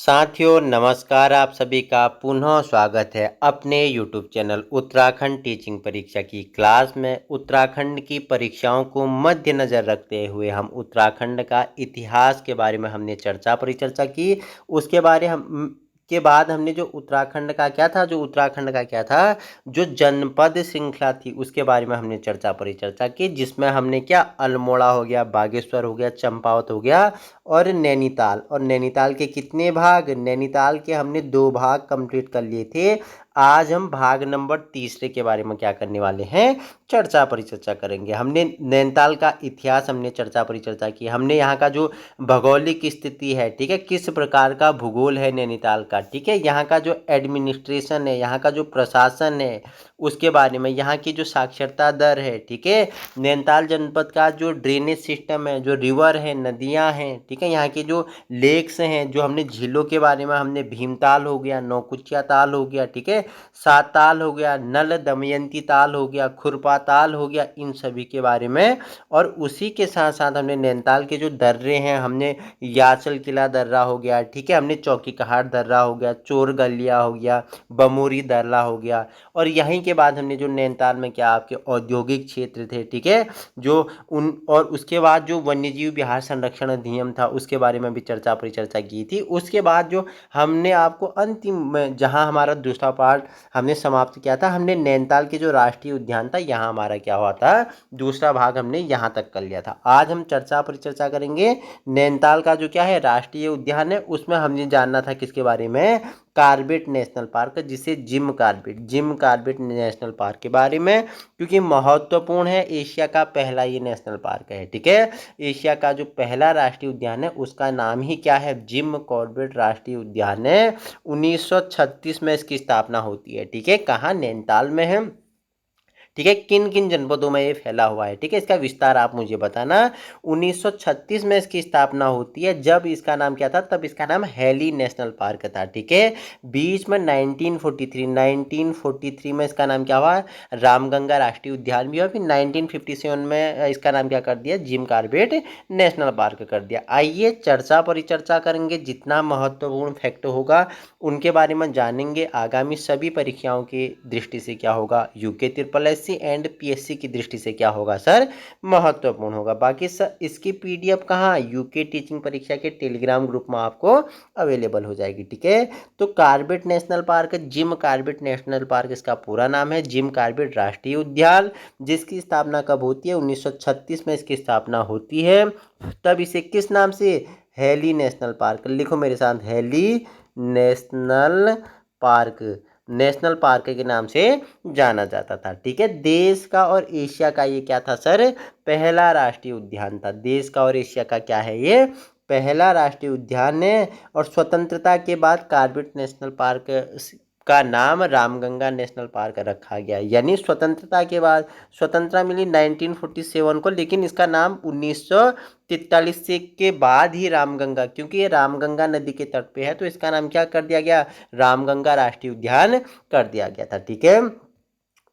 साथियों नमस्कार। आप सभी का पुनः स्वागत है अपने YouTube चैनल उत्तराखंड टीचिंग परीक्षा की क्लास में। उत्तराखंड की परीक्षाओं को मद्देनज़र रखते हुए हम उत्तराखंड का इतिहास के बारे में हमने चर्चा परिचर्चा की। उसके बारे हम के बाद हमने जो उत्तराखंड का क्या था जो जनपद श्रृंखला थी उसके बारे में हमने चर्चा परिचर्चा की, जिसमें हमने क्या अल्मोड़ा हो गया, बागेश्वर हो गया, चंपावत हो गया और नैनीताल के कितने भाग, नैनीताल के हमने 2 भाग कंप्लीट कर लिए थे। आज हम भाग नंबर तीसरे के बारे में क्या करने वाले हैं, चर्चा परिचर्चा करेंगे। हमने नैनीताल का इतिहास हमने चर्चा परिचर्चा की, हमने यहाँ का जो भौगोलिक स्थिति है, ठीक है, किस प्रकार का भूगोल है नैनीताल का, ठीक है, यहाँ का जो एडमिनिस्ट्रेशन है, यहाँ का जो प्रशासन है उसके बारे में, यहाँ की जो साक्षरता दर है, ठीक है, नैनीताल जनपद का जो ड्रेनेज सिस्टम है, जो रिवर है, नदियाँ हैं, ठीक है, यहाँ के जो लेक्स हैं, जो हमने झीलों के बारे में हमने भीमताल हो गया, नौकुचिया ताल हो गया, ठीक है, सात ताल हो गया, नल दमयंती ताल हो गया, खुरपा ताल हो गया, इन सभी के बारे में। और उसी के साथ साथ हमने नैनीताल के जो दर्रे हैं, हमने याचल किला दर्रा हो गया, ठीक है, हमने चौकी कहाट दर्रा हो गया, चोर गलिया हो गया, बमोरी दर्रा हो गया। और यहीं के बाद हमने जो नैनीताल में क्या आपके औद्योगिक क्षेत्र थे, ठीक है, जो उन और उसके बाद जो वन्यजीव बिहार संरक्षण अधिनियम था उसके बारे में भी चर्चा परिचर्चा की थी। उसके बाद जो हमने आपको अंतिम में जहां हमारा दूसरा पार्ट हमने समाप्त किया था, हमने नैनीताल के जो राष्ट्रीय उद्यान था यहाँ हमारा क्या हुआ था, दूसरा भाग हमने यहाँ तक कर लिया था। आज हम चर्चा परिचर्चा करेंगे नैनीताल का जो क्या है राष्ट्रीय उद्यान है, उसमें हमने जानना था किसके बारे में, कार्बेट नेशनल पार्क, जिसे जिम कार्बेट नेशनल पार्क के बारे में, क्योंकि महत्वपूर्ण है, एशिया का पहला ये नेशनल पार्क है, ठीक है, एशिया का जो पहला राष्ट्रीय उद्यान है उसका नाम ही क्या है, जिम कॉर्बेट राष्ट्रीय उद्यान है। 1936 में इसकी स्थापना होती है, ठीक है, कहाँ, नैनीताल में है, ठीक है, किन किन जनपदों में ये फैला हुआ है, ठीक है, इसका विस्तार आप मुझे बताना। 1936 में इसकी स्थापना होती है, जब इसका नाम क्या था, तब इसका नाम हैली नेशनल पार्क था, ठीक है। बीच में 1943 में इसका नाम क्या हुआ, रामगंगा राष्ट्रीय उद्यान भी हुआ, फिर 1957 में इसका नाम क्या कर दिया, जिम कार्बेट नेशनल पार्क कर दिया। आइए चर्चा परिचर्चा करेंगे, जितना महत्वपूर्ण फैक्ट होगा उनके बारे में जानेंगे। आगामी सभी परीक्षाओं की दृष्टि से क्या होगा, UK triple SC and PSC की दृष्टि से क्या होगा सर, महत्वपूर्ण होगा। बाकी सर इसकी पीडीएफ कहाँ, यूके टीचिंग परीक्षा के टेलीग्राम ग्रुप में आपको अवेलेबल हो जाएगी, ठीक है। तो Corbett National Park, Jim Corbett National Park इसका पूरा नाम है, जिम कार्बेट राष्ट्रीय उद्यान, जिसकी स्थापना कब होती है, 1936 में इसकी स्थापना होती है। तब इसे किस नाम से, हैली नेशनल पार्क, लिखो मेरे साथ, Hailey National Park, national park के नाम से जाना जाता था, ठीक है। देश का और एशिया का ये क्या था सर, पहला राष्ट्रीय उद्यान था, देश का और एशिया का क्या है, ये पहला राष्ट्रीय उद्यान है। और स्वतंत्रता के बाद कार्बेट नेशनल पार्क का नाम रामगंगा नेशनल पार्क रखा गया, यानी स्वतंत्रता के बाद, स्वतंत्रता मिली 1947 को, लेकिन इसका नाम 1943 से के बाद ही रामगंगा, क्योंकि ये रामगंगा नदी के तट पे है, तो इसका नाम क्या कर दिया गया, रामगंगा राष्ट्रीय उद्यान कर दिया गया था, ठीक है।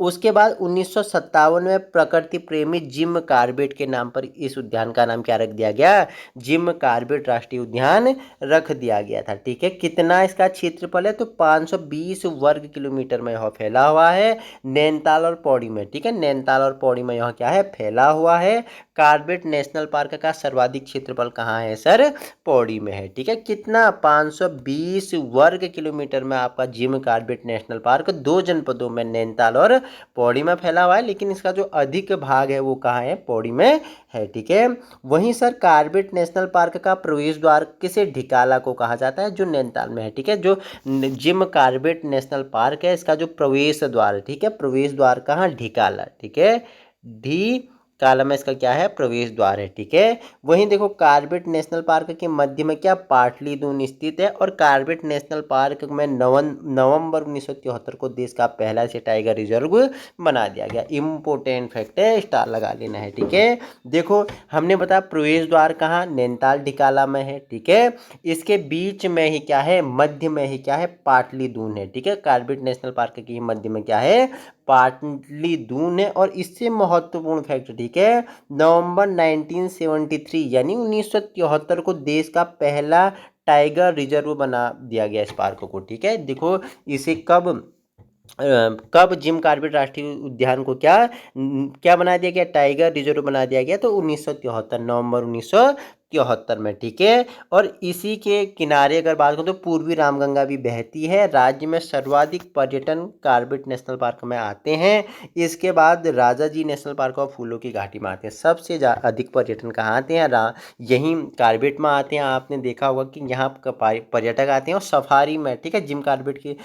उसके बाद 1957 में प्रकृति प्रेमी जिम कार्बेट के नाम पर इस उद्यान का नाम क्या रख दिया गया, जिम कार्बेट राष्ट्रीय उद्यान रख दिया गया था, ठीक है। कितना इसका क्षेत्रफल है, तो 520 वर्ग किलोमीटर में यह फैला हुआ है, नैनीताल और पौड़ी में, ठीक है, नैनीताल और पौड़ी में यह क्या है, फैला हुआ है। कार्बेट नेशनल पार्क का सर्वाधिक क्षेत्रफल कहाँ है सर, पौड़ी में है, ठीक है। कितना, 520 वर्ग किलोमीटर में आपका जिम कार्बेट नेशनल पार्क, 2 जनपदों में नैनीताल और पौड़ी में फैला हुआ है, लेकिन इसका जो अधिक भाग है वो कहाँ है, पौड़ी में है, ठीक है। वहीं सर कार्बेट नेशनल पार्क का प्रवेश द्वार किसे, ढिकाला को कहा जाता है, जो नैनीताल में है, ठीक है। जो जिम कार्बेट नेशनल पार्क है इसका जो प्रवेश द्वार है, ठीक है, प्रवेश द्वार कहाँ, ढिकाला, ठीक है, ढी काला में इसका क्या है, प्रवेश द्वार है, ठीक है। वहीं देखो कार्बेट नेशनल पार्क के मध्य में क्या, पाटली दून स्थित है, और कार्बेट नेशनल पार्क में नवंबर 1973 को देश का पहला से टाइगर रिजर्व बना दिया गया। इम्पोर्टेंट फैक्ट है, स्टार लगा लेना है, ठीक है। देखो हमने बताया प्रवेश द्वार कहाँ, नैनीताल ढिकाला में है, ठीक है। इसके बीच में ही क्या है, मध्य में ही क्या है, पाटली दून है, ठीक है। कार्बेट नेशनल पार्क के मध्य में क्या है, पाटली दून है। और इससे महत्वपूर्ण फैक्ट, ठीक है, नवंबर 1973 यानी 1973 को देश का पहला टाइगर रिजर्व बना दिया गया इस पार्क को। ठीक है, देखो इसे कब जिम कॉर्बेट राष्ट्रीय उद्यान को क्या बना दिया गया, टाइगर रिजर्व बना दिया गया, तो 1973 नवंबर 1973 में। ठीक है, और इसी के किनारे अगर बात करूँ तो पूर्वी रामगंगा भी बहती है। राज्य में सर्वाधिक पर्यटन कॉर्बेट नेशनल पार्क में आते हैं। इसके बाद राजा जी नेशनल पार्क और फूलों की घाटी में आते हैं। सबसे अधिक पर्यटन कहाँ आते हैं, यहीं कॉर्बेट में आते हैं। आपने देखा होगा कि यहाँ पर्यटक आते हैं और सफारी में, ठीक है, जिम कॉर्बेट की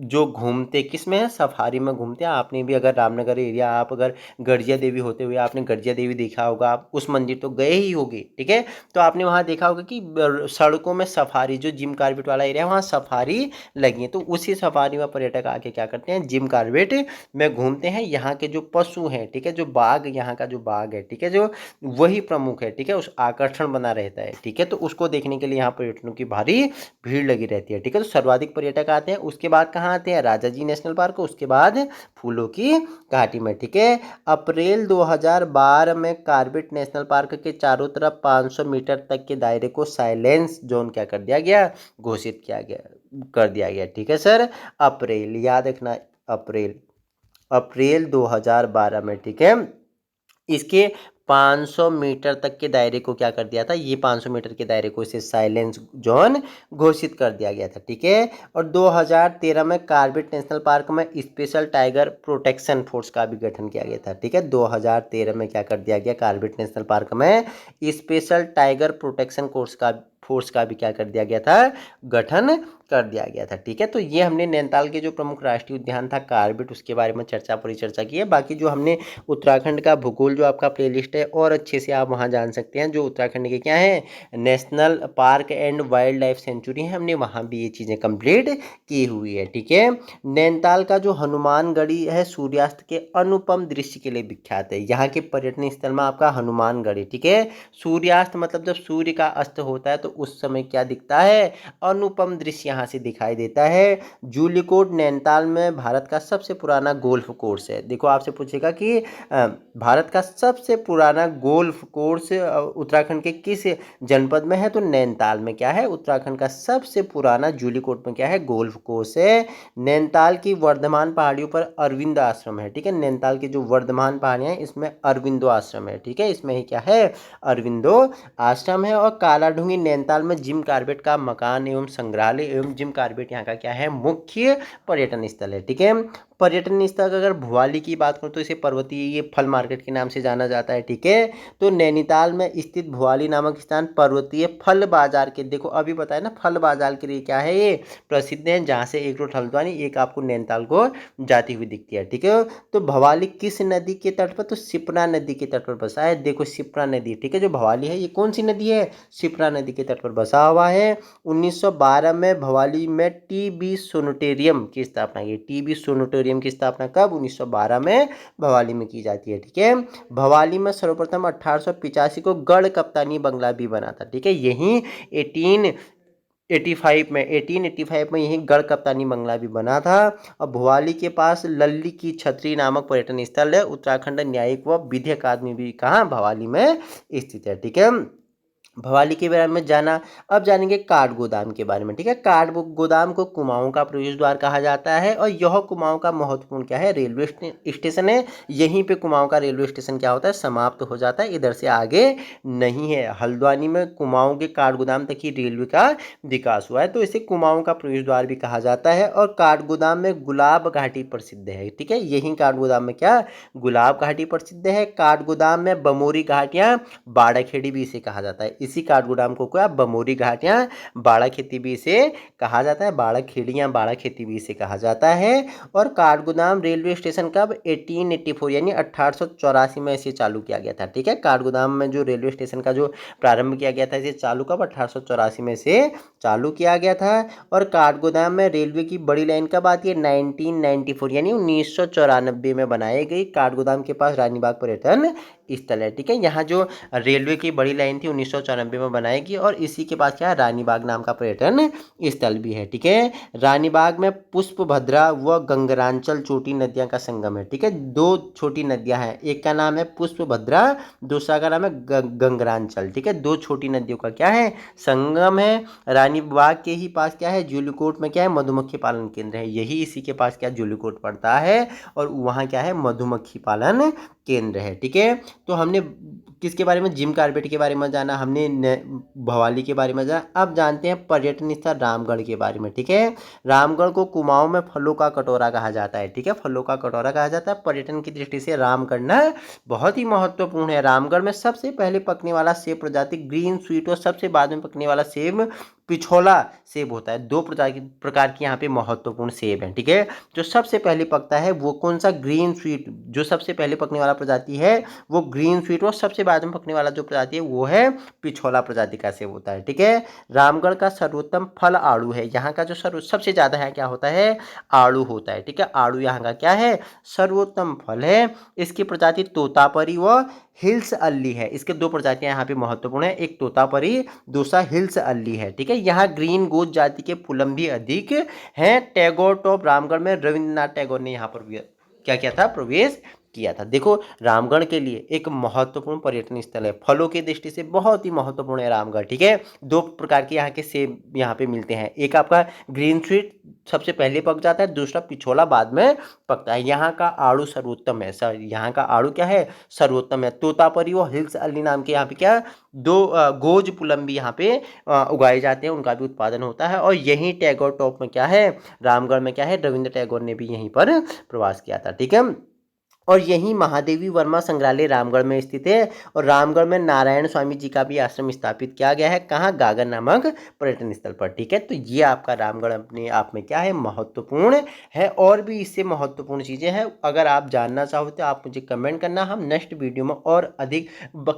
जो घूमते किस में है, सफारी में घूमते हैं। आपने भी अगर रामनगर एरिया, आप अगर गर्जिया देवी होते हुए आपने गर्जिया देवी देखा होगा, आप उस मंदिर तो गए ही होगे। ठीक है, तो आपने वहाँ देखा होगा कि सड़कों में सफारी, जो जिम कॉर्बेट वाला एरिया है वहाँ सफारी लगी है। तो उसी सफारी में पर्यटक आके क्या करते हैं, जिम कॉर्बेट में घूमते हैं। यहाँ के जो पशु हैं, ठीक है, जो बाघ, यहाँ का जो बाघ है, ठीक है, जो वही प्रमुख है। ठीक है, उस आकर्षण बना रहता है। ठीक है, तो उसको देखने के लिए यहाँ पर्यटकों की भारी भीड़ लगी रहती है। ठीक है, तो सर्वाधिक पर्यटक आते हैं। उसके बाद कहाँ आते हैं, राजा जी नेशनल पार्क, उसके बाद फूलों की घाटी में। ठीक है, अप्रैल 2012 में कॉर्बेट नेशनल पार्क के चारों तरफ 500 मीटर तक के दायरे को साइलेंस जोन क्या कर दिया गया, घोषित कर दिया गया। ठीक है सर, अप्रैल याद रखना, अप्रैल 2012 में। ठीक है, इसके 500 मीटर तक के दायरे को क्या कर दिया था, ये 500 मीटर के दायरे को इसे साइलेंस जोन घोषित कर दिया गया था। ठीक है, और 2013 में कॉर्बेट नेशनल पार्क में स्पेशल टाइगर प्रोटेक्शन फोर्स का भी गठन किया गया था। ठीक है, 2013 में क्या कर दिया गया, कॉर्बेट नेशनल पार्क में स्पेशल टाइगर प्रोटेक्शन फोर्स का भी क्या कर दिया गया था, गठन कर दिया गया था। ठीक है, तो ये हमने नैनीताल के जो प्रमुख राष्ट्रीय उद्यान था कॉर्बेट, उसके बारे में परिचर्चा की है। बाकी जो हमने उत्तराखंड का भूगोल जो आपका प्लेलिस्ट है, और अच्छे से आप वहाँ जान सकते हैं, जो उत्तराखंड के क्या है, national park and wild life sanctuary है, हमने वहाँ भी ये चीज़ें कंप्लीट की हुई है। ठीक है, नैनीताल का जो हनुमानगढ़ी है सूर्यास्त के अनुपम दृश्य के लिए विख्यात है। यहाँ के पर्यटन स्थल में आपका हनुमानगढ़ी, ठीक है, सूर्यास्त मतलब जब सूर्य का अस्त होता है तो उस समय क्या दिखता है, अनुपम दृश्य यहाँ से दिखाई देता है। जूलीकोट नैनीताल में भारत का सबसे पुराना गोल्फ कोर्स है। देखो आपसे पूछेगा कि भारत का सबसे पुराना गोल्फ कोर्स उत्तराखंड के किस जनपद में है, तो नैनीताल में क्या है, उत्तराखंड का सबसे पुराना जूलीकोट में क्या है, गोल्फ कोर्स है। नैनीताल की वर्धमान पहाड़ियों पर अरविंद आश्रम है। ठीक है, नैनीताल की जो वर्धमान पहाड़ियां हैं इसमें अरविंदो आश्रम है। ठीक है, इसमें ही क्या है, अरविंदो आश्रम है। और कालाढूंगी नैनीताल में जिम कॉर्बेट का मकान एवं संग्रहालय एवं जिम कॉर्बेट यहाँ का क्या है, मुख्य पर्यटन स्थल है। ठीक है, पर्यटन स्थल अगर भुवाली की बात करूँ तो इसे पर्वतीय ये फल मार्केट के नाम से जाना जाता है। ठीक है, तो नैनीताल में स्थित भुवाली नामक स्थान पर्वतीय फल बाजार के, देखो अभी बताया ना, फल बाजार के लिए क्या है, ये प्रसिद्ध है, जहाँ से एक रोड हल्द्वानी, एक आपको नैनीताल को जाती हुई दिखती है। ठीक है, तो भवाली किस नदी के तट पर, तो शिप्रा नदी के तट पर बसा है। देखो शिप्रा नदी, ठीक है, जो भवाली है ये कौन सी नदी है, शिप्रा नदी के तट पर बसा हुआ है। 1912 में भवाली में टीबी सोनेटोरियम की स्थापना की। टीबी सोनेटोरियम की स्थापना कब, 1912 में भवाली में की जाती है। ठीक है, भवाली में सर्वप्रथम 1885 को गढ़ कप्तानी बंगला भी बना था। ठीक है, यही 1885 में यही गढ़ कप्तानी बंगला भी बना था। और भुवाली के पास लल्ली की छतरी नामक पर्यटन स्थल है। उत्तराखंड न्यायिक व विधि अकादमी भी कहाँ, भवाली में स्थित है। ठीक है, भवाली के बारे में जाना। अब जानेंगे काठ गोदाम के बारे में। ठीक है, काठ गोदाम को कुमाऊं का प्रवेश द्वार कहा जाता है, और यह कुमाऊं का महत्वपूर्ण क्या है, रेलवे स्टेशन है। यहीं पे कुमाऊं का रेलवे स्टेशन क्या होता है, समाप्त हो जाता है, इधर से आगे नहीं है। हल्द्वानी में कुमाऊं के काठ गोदाम तक ही रेलवे का विकास हुआ है, तो इसे कुमाऊं का प्रवेश द्वार भी कहा जाता है। और काठ गोदाम में गुलाब घाटी प्रसिद्ध है। ठीक है, यही काठ गोदाम में क्या, गुलाब घाटी प्रसिद्ध है। काठ गोदाम में बमोरी घाटियां, बाड़ाखेड़ी भी इसे कहा जाता है। इसी काठगोदाम को क्या, बमोरी घाटियां, बाड़ा खेती भी इसे कहा जाता है, बाड़ा खेड़ियां, बाड़ा खेती भी इसे कहा जाता है। और काठगोदाम रेलवे स्टेशन कब, 1884 यानी 1884 में इसे चालू किया गया था। ठीक है, काठगोदाम में जो रेलवे स्टेशन का जो प्रारंभ किया गया था, इसे चालू कब, 1884 में से चालू किया गया था। और काठगोदाम में रेलवे की बड़ी लाइन कब आती है, 1994 यानी 1994 में बनाई गई। काठगोदाम के पास रानीबाग पर्यटन स्थल है। ठीक है, यहाँ जो रेलवे की बड़ी लाइन थी 1994 में बनाई गई और इसी के पास क्या है, रानीबाग नाम का पर्यटन स्थल भी है। ठीक है, रानीबाग में पुष्पभद्रा व गंगरांचल छोटी नदियां का संगम है। ठीक है, दो छोटी नदियां हैं, एक का नाम है पुष्पभद्रा, दूसरा का नाम है गंगरांचल। ठीक है, दो छोटी नदियों का क्या है, संगम है। रानीबाग के ही पास क्या है, जूलीकोट में क्या है, मधुमक्खी पालन केंद्र है। यही इसी के पास क्या, जूलीकोट पड़ता है और वहाँ क्या है, मधुमक्खी पालन केंद्र है। ठीक है, तो हमने किसके बारे में, जिम कॉर्बेट के बारे में जाना, हमने भवाली के बारे में जाना। अब जानते हैं पर्यटन स्थल रामगढ़ के बारे में। ठीक है, रामगढ़ को कुमाऊं में फलों का कटोरा कहा जाता है। ठीक है, फलों का कटोरा कहा जाता है। पर्यटन की दृष्टि से रामगढ़ ना बहुत ही महत्वपूर्ण है। रामगढ़ में सबसे पहले पकने वाला सेब प्रजाति ग्रीन स्वीट और सबसे बाद में पकने वाला सेब पिछोला सेब होता है। दो प्रकार की यहाँ पे महत्वपूर्ण सेब हैं। ठीक है, जो सबसे पहले पकता है वो कौन सा, ग्रीन स्वीट, जो सबसे पहले पकने वाला प्रजाति है वो ग्रीन स्वीट और सबसे बाद में पकने वाला जो प्रजाति है वो है पिछोला प्रजाति का सेब होता है। ठीक है, रामगढ़ का सर्वोत्तम फल आड़ू है। यहाँ का जो सबसे ज्यादा है क्या होता है, आड़ू होता है। ठीक है, आड़ू यहाँ का क्या है, सर्वोत्तम फल है। इसकी प्रजाति तोतापरी व हिल्स अल्ली है। इसके दो प्रजातियां यहाँ पे महत्वपूर्ण है, एक तोतापरी, दूसरा हिल्स अल्ली है। ठीक है, यहाँ ग्रीन गोज जाति के फूलम भी अधिक हैं। टैगोर टॉप रामगढ़ में रविंद्रनाथ टैगोर ने यहाँ पर क्या किया था, प्रवेश किया था। देखो, रामगढ़ के लिए एक महत्वपूर्ण पर्यटन स्थल है, फलों की दृष्टि से बहुत ही महत्वपूर्ण है रामगढ़। ठीक है, दो प्रकार के यहाँ के सेब यहाँ पे मिलते हैं, एक आपका ग्रीन स्वीट सबसे पहले पक जाता है, दूसरा पिछोला बाद में पकता है। यहाँ का आड़ू सर्वोत्तम है सर, यहाँ का आड़ू क्या है, सर्वोत्तम है। तोतापरी और हिल्स अली नाम के यहाँ पे क्या, दो गोज पुलम भी यहाँ पे उगाए जाते हैं, उनका भी उत्पादन होता है। और यही टैगोर टॉप में क्या है, रामगढ़ में क्या है, रविंद्र टैगोर ने भी यहीं पर प्रवास किया था। ठीक है, और यही महादेवी वर्मा संग्रहालय रामगढ़ में स्थित है। और रामगढ़ में नारायण स्वामी जी का भी आश्रम स्थापित किया गया है, कहाँ, गागर नामक पर्यटन स्थल पर। ठीक है, तो ये आपका रामगढ़ अपने आप में क्या है, महत्वपूर्ण है। और भी इससे महत्वपूर्ण चीज़ें हैं, अगर आप जानना चाहो तो आप मुझे कमेंट करना, हम नेक्स्ट वीडियो में और अधिक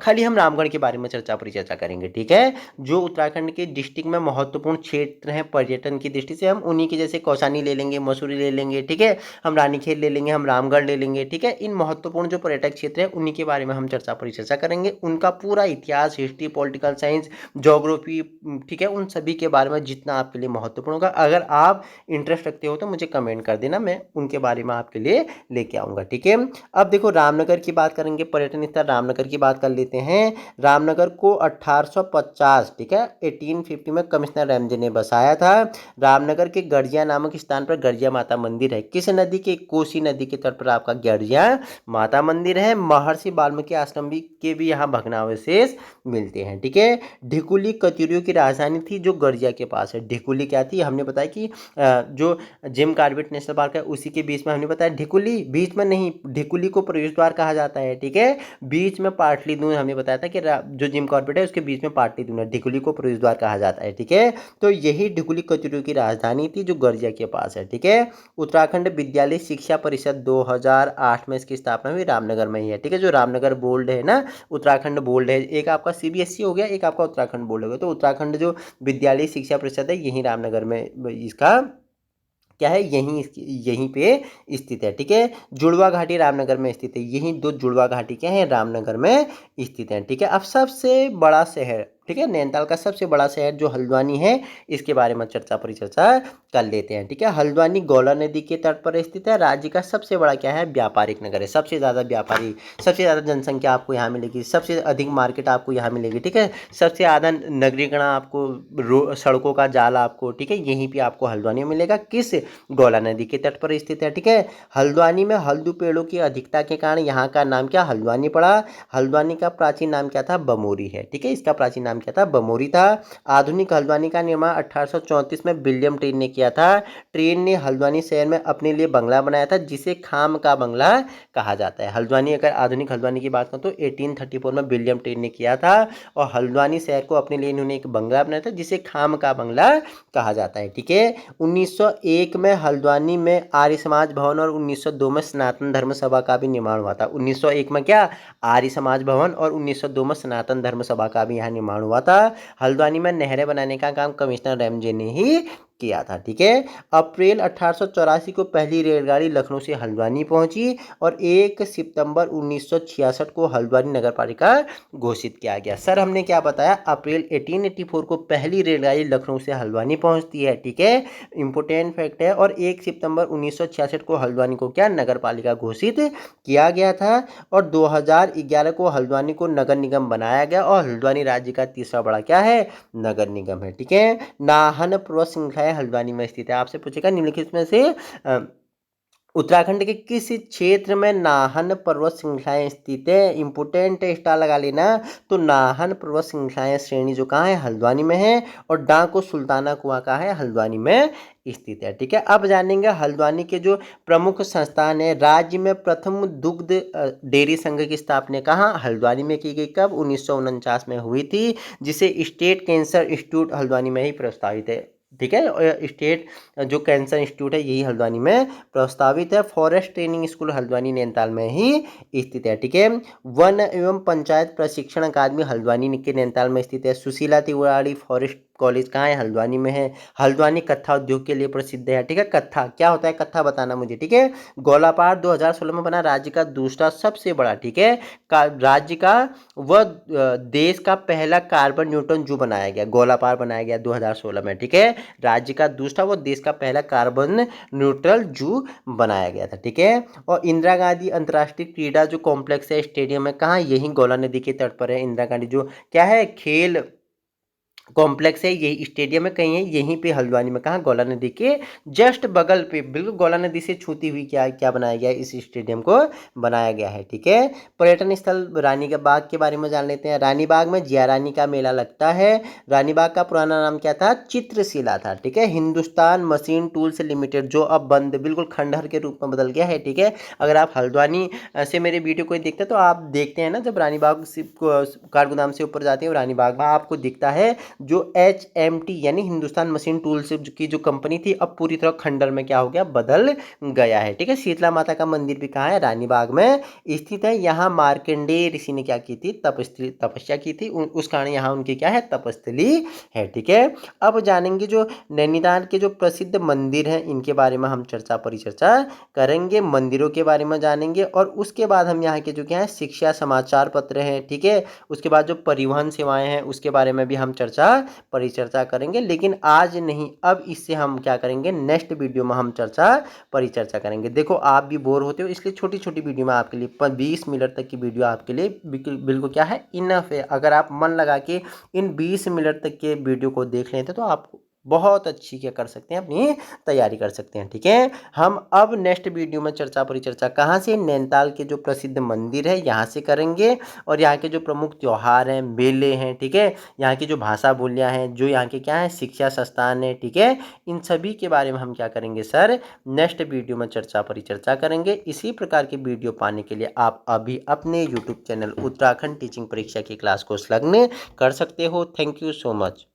खाली हम रामगढ़ के बारे में परिचर्चा करेंगे। ठीक है, जो उत्तराखंड के डिस्ट्रिक्ट में महत्वपूर्ण क्षेत्र हैं पर्यटन की दृष्टि से, हम उन्हीं के जैसे कौसानी ले लेंगे, मसूरी ले लेंगे। ठीक है, हम रानीखेत ले लेंगे, हम रामगढ़ ले लेंगे। ठीक है, इन महत्वपूर्ण जो पर्यटक क्षेत्र है उन्हीं के बारे में हम परिचर्चा करेंगे, उनका पूरा इतिहास, हिस्ट्री, पॉलिटिकल साइंस, ज्योग्राफी, ठीक है, उन सभी के बारे में जितना आपके लिए महत्वपूर्ण होगा, अगर आप इंटरेस्ट रखते हो तो मुझे कमेंट कर देना, मैं उनके बारे में आपके लिए लेके आऊँगा। ठीक है, अब देखो रामनगर की बात करेंगे, पर्यटन स्थल रामनगर की बात कर लेते हैं। रामनगर को 1850, ठीक है, 1850 में कमिश्नर रैमजे ने बसाया था। रामनगर के गर्जिया नामक स्थान पर गर्जिया माता मंदिर है। किस नदी के, कोसी नदी के तट पर आपका गर्जिया माता मंदिर है। महर्षि वाल्मीकि आश्रम के भी यहाँ भग्नावशेष मिलते हैं। ठीक है, ढिकुली कतिरियों की राजधानी थी जो गर्जिया के पास है। ढिकुली क्या थी, हमने बताया कि जो जिम कॉर्बेट नेशनल पार्क है उसी के बीच में, हमने बताया ढिकुली बीच में नहीं, ढिकुली को प्रवेश द्वार कहा जाता है। ठीक है, बीच में पाटली दून, हमने बताया था कि जो जिम कॉर्बेट है उसके बीच में पाटली दून है, ढिकुली को प्रवेश द्वार कहा जाता है। ठीक है, तो यही ढिकुली कतिरियों की राजधानी थी जो गर्जिया के पास है। ठीक है, उत्तराखंड विद्यालय शिक्षा परिषद 2008 में इसकी स्थापना हुई, रामनगर में ही है। ठीक है, जो रामनगर बोर्ड है ना, उत्तराखंड बोर्ड है, एक आपका सीबीएसई हो गया, एक आपका उत्तराखंड बोर्ड हो गया। तो उत्तराखंड जो विद्यालय शिक्षा परिषद है यही रामनगर में इसका क्या है, यहीं पे स्थित है। ठीक है, जुड़वा घाटी रामनगर में स्थित है। यही दो जुड़वा घाटी क्या है, रामनगर में स्थित है। ठीक है, अब सबसे बड़ा शहर, ठीक है, नैनीताल का सबसे बड़ा शहर जो हल्द्वानी है, इसके बारे में परिचर्चा कर लेते हैं। ठीक है, हल्द्वानी गौला नदी के तट पर स्थित है। राज्य का सबसे बड़ा क्या है, व्यापारिक नगर है। सबसे ज़्यादा व्यापारी, सबसे ज़्यादा जनसंख्या आपको यहाँ मिलेगी, सबसे अधिक मार्केट आपको यहाँ मिलेगी। ठीक है, सबसे ज़्यादा नगरीकरण आपको, सड़कों का जाल आपको, ठीक है, यहीं पर आपको हल्द्वानी में मिलेगा। किस, गौला नदी के तट पर स्थित है। ठीक है, हल्द्वानी में हल्दू पेड़ों की अधिकता के कारण यहाँ का नाम क्या, हल्द्वानी पड़ा। हल्द्वानी का प्राचीन नाम क्या था, बमोरी है। ठीक है, इसका प्राचीन नाम क्या था, बमोरी था। आधुनिक हल्द्वानी का निर्माण 1834 में विलियम ट्रेन ने किया था। ट्रेन ने हल्द्वानी शहर में अपने लिए बंगला बनाया था जिसे खाम का बंगला कहा जाता है। हल्द्वानी, अगर आधुनिक हल्द्वानी की बात करूँ तो 1834 में विलियम ट्रेन ने किया था और हल्द्वानी शहर को अपने लिए इन्होंने एक बंगला बनाया था जिसे खाम का बंगला कहा जाता है। ठीक है, 1901 में हल्द्वानी में आर्य समाज भवन और 1902 में सनातन धर्म सभा का भी निर्माण हुआ था। 1901 में क्या, आर्य समाज भवन, और 1902 में सनातन धर्म सभा का भी यहाँ निर्माण हुआ था। हल्द्वानी में नहरें बनाने का काम कमिश्नर रैमजे ने ही किया था। ठीक है, अप्रैल 1884 को पहली रेलगाड़ी लखनऊ से हल्द्वानी पहुंची और 1 सितंबर 1966 को हल्द्वानी नगर पालिका घोषित किया गया। सर हमने क्या बताया, अप्रैल 1884 को पहली रेलगाड़ी लखनऊ से हल्द्वानी पहुंचती है। ठीक है, इंपोर्टेंट फैक्ट है। और 1 सितंबर 1966 को हल्द्वानी को क्या नगर पालिका घोषित किया गया था। और 2011 को हल्द्वानी को नगर निगम बनाया गया और हल्द्वानी राज्य का तीसरा बड़ा क्या है, नगर निगम है। ठीक है, नाहन पर्वत श्रृंखला हल्द्वानी में स्थित है। आपसे पूछेगा निम्नलिखित में से उत्तराखंड के किस क्षेत्र में नाहन पर्वत श्रृंखलाएं स्थित है। इंपोर्टेंट स्टार लगा लेना। तो नाहन पर्वत श्रृंखलाएं श्रेणी जो कहाँ है, हल्द्वानी में है। और डाको सुल्ताना कुआं कहाँ है, हल्द्वानी में स्थित है। ठीक है, अब जानेंगे हल्द्वानी के जो प्रमुख संस्थान है। राज्य में प्रथम दुग्ध डेयरी संघ की स्थापना कहाँ, हल्द्वानी में की गई। कब, 1949 में हुई थी, जिसे स्टेट कैंसर इंस्टीट्यूट हल्द्वानी में ही प्रस्तावित है। ठीक है, और स्टेट जो कैंसर इंस्टीट्यूट है यही हल्द्वानी में प्रस्तावित है। Forest training school Haldwani Nainital में ही स्थित है। ठीक है, वन एवं पंचायत प्रशिक्षण अकादमी हल्द्वानी के नैनीताल में स्थित है। सुशीला तिवारी फॉरेस्ट कॉलेज कहाँ है, हल्द्वानी में है। हल्द्वानी कत्था उद्योग के लिए प्रसिद्ध है। ठीक है, कत्था क्या होता है, कत्था बताना मुझे। ठीक है, गोलापार 2016 में बना राज्य का दूसरा सबसे बड़ा, ठीक है, राज्य का वह देश का पहला कार्बन न्यूट्रल जू बनाया गया, गोलापार बनाया गया 2016 में। ठीक है, राज्य का दूसरा वो देश का पहला कार्बन न्यूट्रल जू बनाया गया था। ठीक है, और इंदिरा गांधी अंतर्राष्ट्रीय क्रीड़ा जो कॉम्प्लेक्स है, स्टेडियम है, कहाँ, यही गोला नदी के तट पर है। इंदिरा गांधी जो क्या है, खेल कॉम्प्लेक्स है, यही स्टेडियम है, कहीं है यहीं पे हल्द्वानी में, कहाँ, गोला नदी के जस्ट बगल पे, बिल्कुल गोला नदी से छूती हुई क्या क्या बनाया गया है, इस स्टेडियम को बनाया गया है। ठीक है, पर्यटन स्थल रानी के बाग के बारे में जान लेते हैं। रानी बाग में जिया रानी का मेला लगता है। रानी बाग का पुराना नाम क्या था, चित्रशिला था। ठीक है, हिंदुस्तान मशीन टूल्स लिमिटेड जो अब बंद, बिल्कुल खंडहर के रूप में बदल गया है। ठीक है, अगर आप हल्द्वानी से मेरे वीडियो को देखते हैं तो आप देखते हैं ना, जब रानी बाग से कारगोदाम से ऊपर जाते हैं रानी बाग में आपको दिखता है जो HMT यानी हिंदुस्तान मशीन टूल्स की जो कंपनी थी, अब पूरी तरह खंडर में क्या हो गया, बदल गया है। ठीक है, शीतला माता का मंदिर भी कहाँ है, रानी बाग में स्थित है। यहाँ मार्कंडेय ऋषि ने क्या की थी, तपस्या की थी, उस कारण यहाँ उनकी क्या है, तपस्थली है। ठीक है, अब जानेंगे जो नैनीताल के जो प्रसिद्ध मंदिर हैं इनके बारे में हम चर्चा परिचर्चा करेंगे, मंदिरों के बारे में जानेंगे। और उसके बाद हम यहाँ के जो क्या है, शिक्षा समाचार पत्र हैं, ठीक है, उसके बाद जो परिवहन सेवाएं हैं उसके बारे में भी हम चर्चा परिचर्चा करेंगे। लेकिन आज नहीं, अब इससे हम क्या करेंगे, नेक्स्ट वीडियो में हम चर्चा परिचर्चा करेंगे। देखो आप भी बोर होते हो, इसलिए छोटी छोटी वीडियो में आपके लिए 20 मिनट तक की वीडियो आपके लिए बिल्कुल क्या है, इनफ है। अगर आप मन लगा के इन 20 मिनट तक के वीडियो को देख लेते तो आप बहुत अच्छी क्या कर सकते हैं, अपनी तैयारी कर सकते हैं। ठीक है, हम अब नेक्स्ट वीडियो में चर्चा परिचर्चा कहाँ से, नैनीताल के जो प्रसिद्ध मंदिर है यहाँ से करेंगे। और यहाँ के जो प्रमुख त्यौहार हैं, मेले हैं, ठीक है, यहाँ की जो भाषा बोलियाँ हैं, जो यहाँ के क्या है, शिक्षा संस्थान है, ठीक है, इन सभी के बारे में हम क्या करेंगे सर, नेक्स्ट वीडियो में चर्चा परिचर्चा करेंगे। इसी प्रकार की वीडियो पाने के लिए आप अभी अपने यूट्यूब चैनल उत्तराखंड टीचिंग परीक्षा की क्लास को संलग्न कर सकते हो। Thank you so much.